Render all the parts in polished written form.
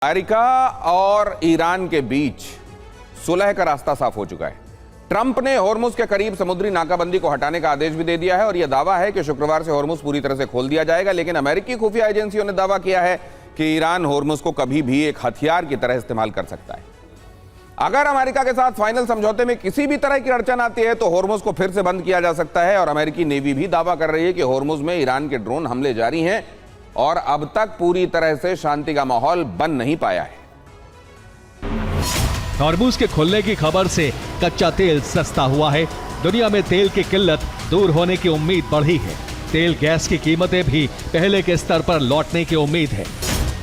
America और Iran के बीच सुलह का रास्ता साफ हो चुका है। ट्रंप ने होर्मुज के करीब समुद्री नाकाबंदी को हटाने का आदेश भी दे दिया है और यह दावा है कि शुक्रवार से होर्मुज पूरी तरह से खोल दिया जाएगा। लेकिन अमेरिकी खुफिया एजेंसियों ने दावा किया है कि ईरान होर्मुज को कभी भी एक हथियार की तरह इस्तेमाल कर सकता है। अगर अमेरिका के साथ फाइनल समझौते में किसी भी तरह की अड़चन आती है तो होर्मुज को फिर से बंद किया जा सकता है। और अमेरिकी नेवी भी दावा कर रही है कि होर्मुज में ईरान के ड्रोन हमले जारी हैं और अब तक पूरी तरह से शांति का माहौल बन नहीं पाया है। होर्मुज के खुलने की खबर से कच्चा तेल सस्ता हुआ है। दुनिया में तेल की किल्लत दूर होने की उम्मीद बढ़ी है। तेल गैस की कीमतें भी पहले के स्तर पर लौटने की उम्मीद है।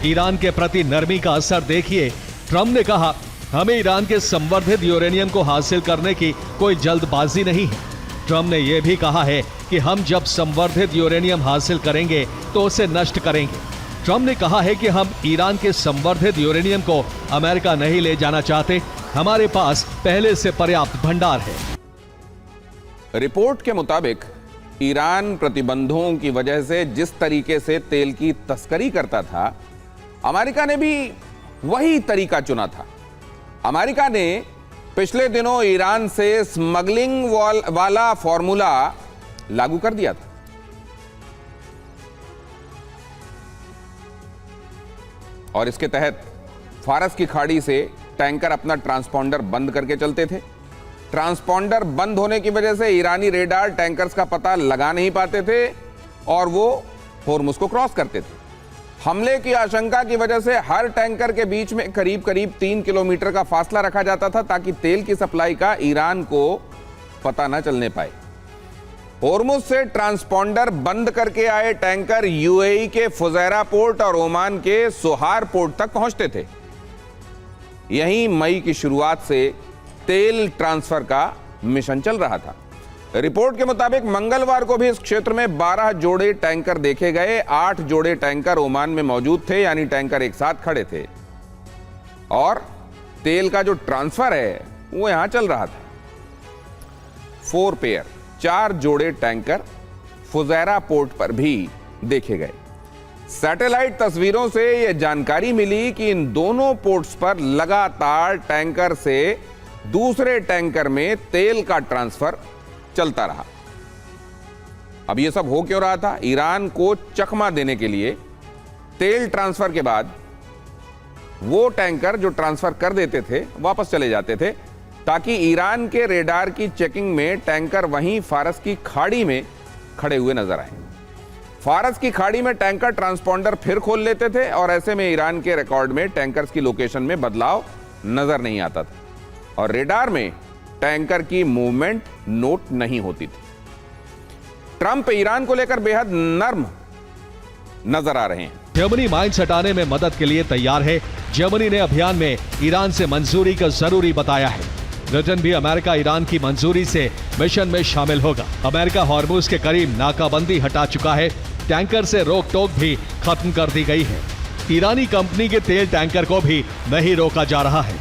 ईरान के प्रति नरमी का असर देखिए। ट्रंप ने कहा, हमें ईरान के संवर्धित यूरेनियम को हासिल करने की कोई जल्दबाजी नहीं है। ट्रंप ने यह भी कहा है कि हम जब संवर्धित यूरेनियम हासिल करेंगे तो उसे नष्ट करेंगे। ट्रंप ने कहा है कि हम ईरान के संवर्धित यूरेनियम को अमेरिका नहीं ले जाना चाहते। हमारे पास पहले से पर्याप्त भंडार है। रिपोर्ट के मुताबिक ईरान प्रतिबंधों की वजह से जिस तरीके से तेल की तस्करी करता था, अमेरिका ने भी वही तरीका चुना था। अमेरिका ने पिछले दिनों ईरान से स्मगलिंग वाला फॉर्मूला लागू कर दिया था। और इसके तहत फारस की खाड़ी से टैंकर अपना ट्रांसपॉन्डर बंद करके चलते थे। ट्रांसपॉन्डर बंद होने की वजह से ईरानी रेडार टैंकर्स का पता लगा नहीं पाते थे और वो होर्मुज को क्रॉस करते थे। हमले की आशंका की वजह से हर टैंकर के बीच में करीब करीब 3 किलोमीटर का फासला रखा जाता था ताकि तेल की सप्लाई का ईरान को पता न चलने पाए। होर्मुज से ट्रांसपॉन्डर बंद करके आए टैंकर यूएई के फुजैरा पोर्ट और ओमान के सोहार पोर्ट तक पहुंचते थे। यहीं मई की शुरुआत से तेल ट्रांसफर का मिशन चल रहा था। रिपोर्ट के मुताबिक मंगलवार को भी इस क्षेत्र में 12 जोड़े टैंकर देखे गए। 8 जोड़े टैंकर ओमान में मौजूद थे, यानी टैंकर एक साथ खड़े थे और तेल का जो ट्रांसफर है वो यहां चल रहा था। 4 पेयर 4 जोड़े टैंकर फुजैरा पोर्ट पर भी देखे गए। सैटेलाइट तस्वीरों से यह जानकारी मिली कि इन दोनों पोर्ट्स पर लगातार टैंकर से दूसरे टैंकर में तेल का ट्रांसफर चलता रहा। अब यह सब हो क्यों रहा था? ईरान को चकमा देने के लिए तेल ट्रांसफर के बाद वो टैंकर जो ट्रांसफर कर देते थे वापस चले जाते थे ताकि ईरान के रेडार की चेकिंग में टैंकर वहीं फारस की खाड़ी में खड़े हुए नजर आए। फारस की खाड़ी में टैंकर ट्रांसपॉन्डर फिर खोल लेते थे और ऐसे में ईरान के रिकॉर्ड में टैंकर्स की लोकेशन में बदलाव नजर नहीं आता था और रेडार में टैंकर की मूवमेंट नोट नहीं होती थी। ट्रंप ईरान को लेकर बेहद नर्म नजर आ रहे हैं। जर्मनी माइंस हटाने में मदद के लिए तैयार है। जर्मनी ने अभियान में ईरान से मंजूरी को जरूरी बताया है। ब्रिटेन भी अमेरिका ईरान की मंजूरी से मिशन में शामिल होगा। अमेरिका होर्मुज के करीब नाकाबंदी हटा चुका है। टैंकर से रोक टोक भी खत्म कर दी गई है। ईरानी कंपनी के तेल टैंकर को भी नहीं रोका जा रहा है।